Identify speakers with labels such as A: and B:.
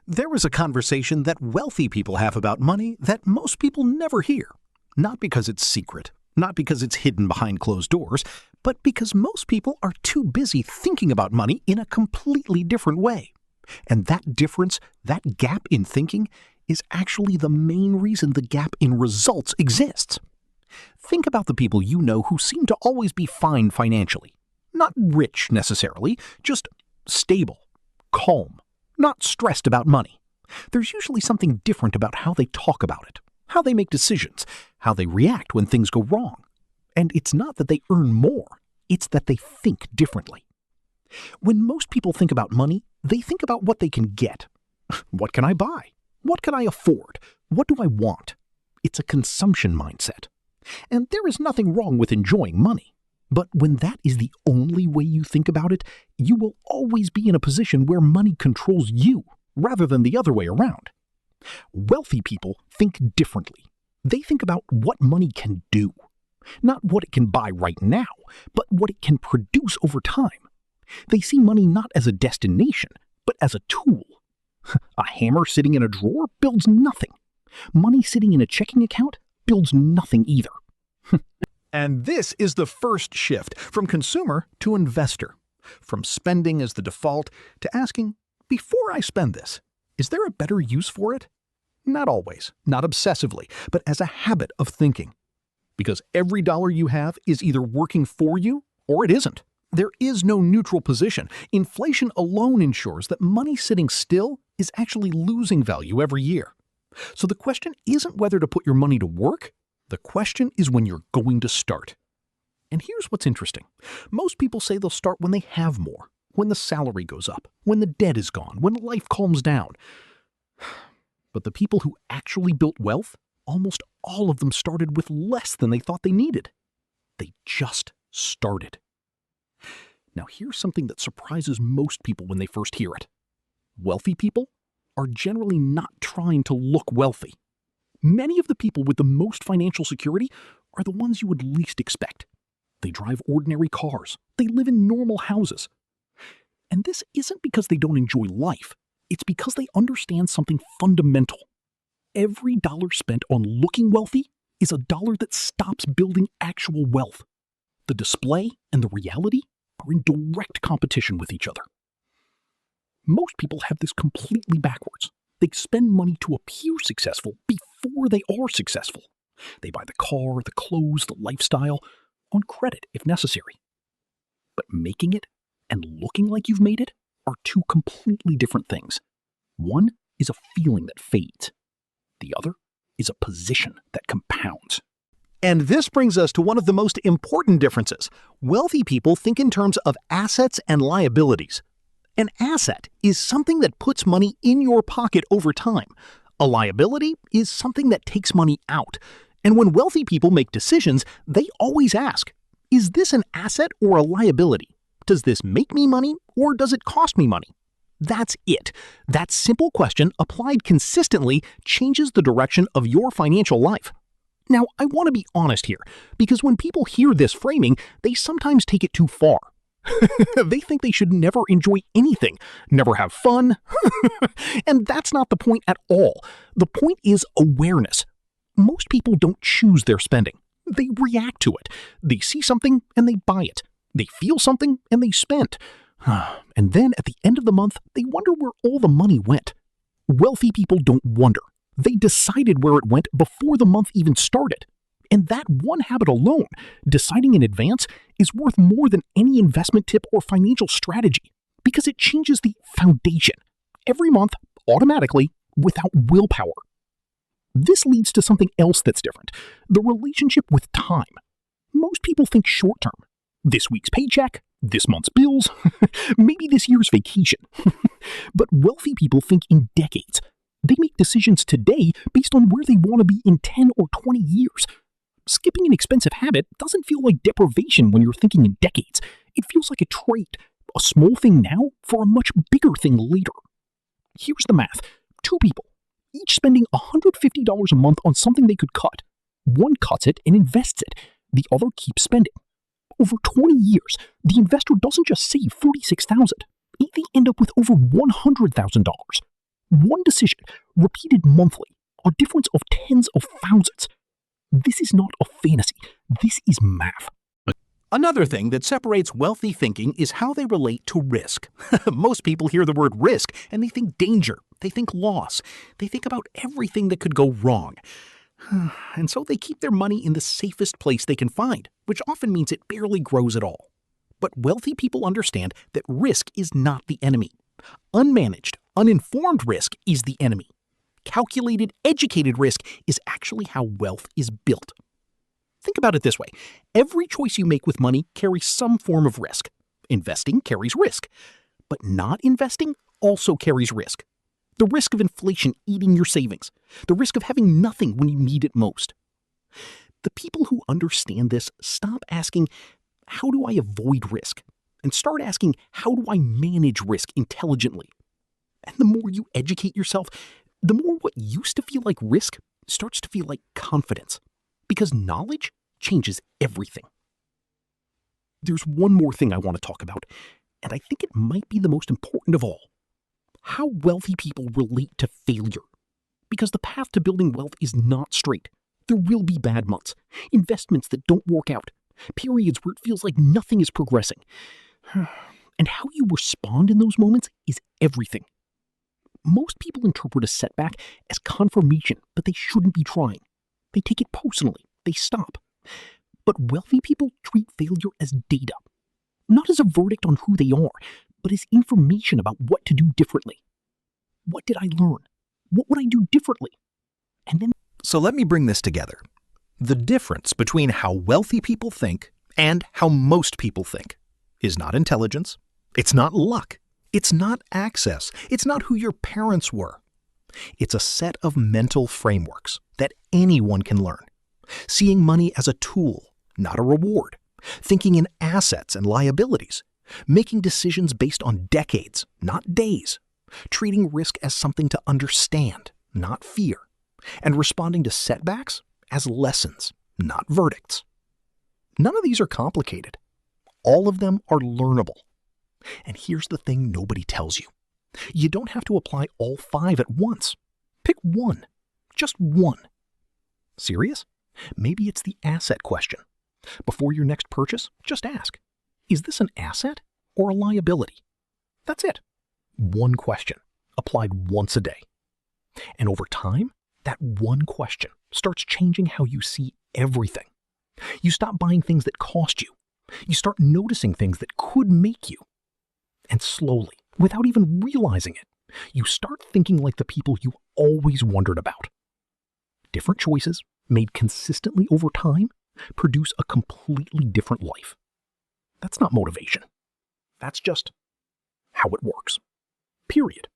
A: There is a conversation that wealthy people have about money that most people never hear. Not because it's secret, not because it's hidden behind closed doors, but because most people are too busy thinking about money in a completely different way. And that difference, that gap in thinking, is actually the main reason the gap in results exists. Think about the people you know who seem to always be fine financially. Not rich necessarily, just stable, calm, not stressed about money. There's usually something different about how they talk about it, how they make decisions, how they react when things go wrong. And it's not that they earn more, it's that they think differently. When most people think about money, they think about what they can get. What can I buy? What can I afford? What do I want? It's a consumption mindset. And there is nothing wrong with enjoying money. But when that is the only way you think about it, you will always be in a position where money controls you, rather than the other way around. Wealthy people think differently. They think about what money can do. Not what it can buy right now, but what it can produce over time. They see money not as a destination, but as a tool. A hammer sitting in a drawer builds nothing. Money sitting in a checking account builds nothing either.
B: And this is the first shift from consumer to investor. From spending as the default to asking, before I spend this, is there a better use for it? Not always, not obsessively, but as a habit of thinking. Because every dollar you have is either working for you or it isn't. There is no neutral position. Inflation alone ensures that money sitting still is actually losing value every year. So the question isn't whether to put your money to work. The question is when you're going to start. And here's what's interesting. Most people say they'll start when they have more, when the salary goes up, when the debt is gone, when life calms down. But the people who actually built wealth, almost all of them started with less than they thought they needed. They just started. Now here's something that surprises most people when they first hear it. Wealthy people are generally not trying to look wealthy. Many of the people with the most financial security are the ones you would least expect. They drive ordinary cars. They live in normal houses. And this isn't because they don't enjoy life. It's because they understand something fundamental. Every dollar spent on looking wealthy is a dollar that stops building actual wealth. The display and the reality are in direct competition with each other. Most people have this completely backwards. They spend money to appear successful before they are successful. They buy the car, the clothes, the lifestyle, on credit if necessary. But making it and looking like you've made it are two completely different things. One is a feeling that fades. The other is a position that compounds.
A: And this brings us to one of the most important differences. Wealthy people think in terms of assets and liabilities. An asset is something that puts money in your pocket over time. A liability is something that takes money out. And when wealthy people make decisions, they always ask, is this an asset or a liability? Does this make me money or does it cost me money? That's it. That simple question applied consistently changes the direction of your financial life. Now, I want to be honest here, because when people hear this framing, they sometimes take it too far. They think they should never enjoy anything, never have fun. And that's not the point at all. The point is awareness. Most people don't choose their spending. They react to it. They see something and they buy it. They feel something and they spend. And then at the end of the month, they wonder where all the money went. Wealthy people don't wonder. They decided where it went before the month even started. And that one habit alone, deciding in advance, is worth more than any investment tip or financial strategy because it changes the foundation every month automatically without willpower. This leads to something else that's different, the relationship with time. Most people think short term. This week's paycheck, this month's bills, maybe this year's vacation. But wealthy people think in decades. They make decisions today based on where they want to be in 10 or 20 years. Skipping an expensive habit doesn't feel like deprivation when you're thinking in decades. It feels like a trade, a small thing now for a much bigger thing later. Here's the math. 2 people, each spending $150 a month on something they could cut. One cuts it and invests it. The other keeps spending. Over 20 years, the investor doesn't just save $46,000. They end up with over $100,000. One decision, repeated monthly, a difference of tens of thousands. This is not a fantasy. This is math.
B: Another thing that separates wealthy thinking is how they relate to risk. Most people hear the word risk and they think danger, they think loss, they think about everything that could go wrong. And so they keep their money in the safest place they can find, which often means it barely grows at all. But wealthy people understand that risk is not the enemy. Unmanaged, uninformed risk is the enemy. Calculated, educated risk is actually how wealth is built. Think about it this way. Every choice you make with money carries some form of risk. Investing carries risk. But not investing also carries risk. The risk of inflation eating your savings. The risk of having nothing when you need it most. The people who understand this stop asking, how do I avoid risk? And start asking, how do I manage risk intelligently? And the more you educate yourself, the more what used to feel like risk starts to feel like confidence. Because knowledge changes everything. There's one more thing I want to talk about, and I think it might be the most important of all. How wealthy people relate to failure. Because the path to building wealth is not straight. There will be bad months, investments that don't work out, periods where it feels like nothing is progressing. And how you respond in those moments is everything. Most people interpret a setback as confirmation that they shouldn't be trying. They take it personally. They stop. But wealthy people treat failure as data, not as a verdict on who they are, but as information about what to do differently. What did I learn? What would I do differently? And then...
C: So let me bring this together. The difference between how wealthy people think and how most people think is not intelligence. It's not luck. It's not access. It's not who your parents were. It's a set of mental frameworks that anyone can learn. Seeing money as a tool, not a reward. Thinking in assets and liabilities. Making decisions based on decades, not days. Treating risk as something to understand, not fear. And responding to setbacks as lessons, not verdicts. None of these are complicated. All of them are learnable. And here's the thing nobody tells you. You don't have to apply all 5 at once. Pick one. Just one. Serious? Maybe it's the asset question. Before your next purchase, just ask, is this an asset or a liability? That's it. One question, applied once a day. And over time, that one question starts changing how you see everything. You stop buying things that cost you. You start noticing things that could make you. And slowly, without even realizing it, you start thinking like the people you always wondered about. Different choices, made consistently over time, produce a completely different life. That's not motivation. That's just how it works. Period.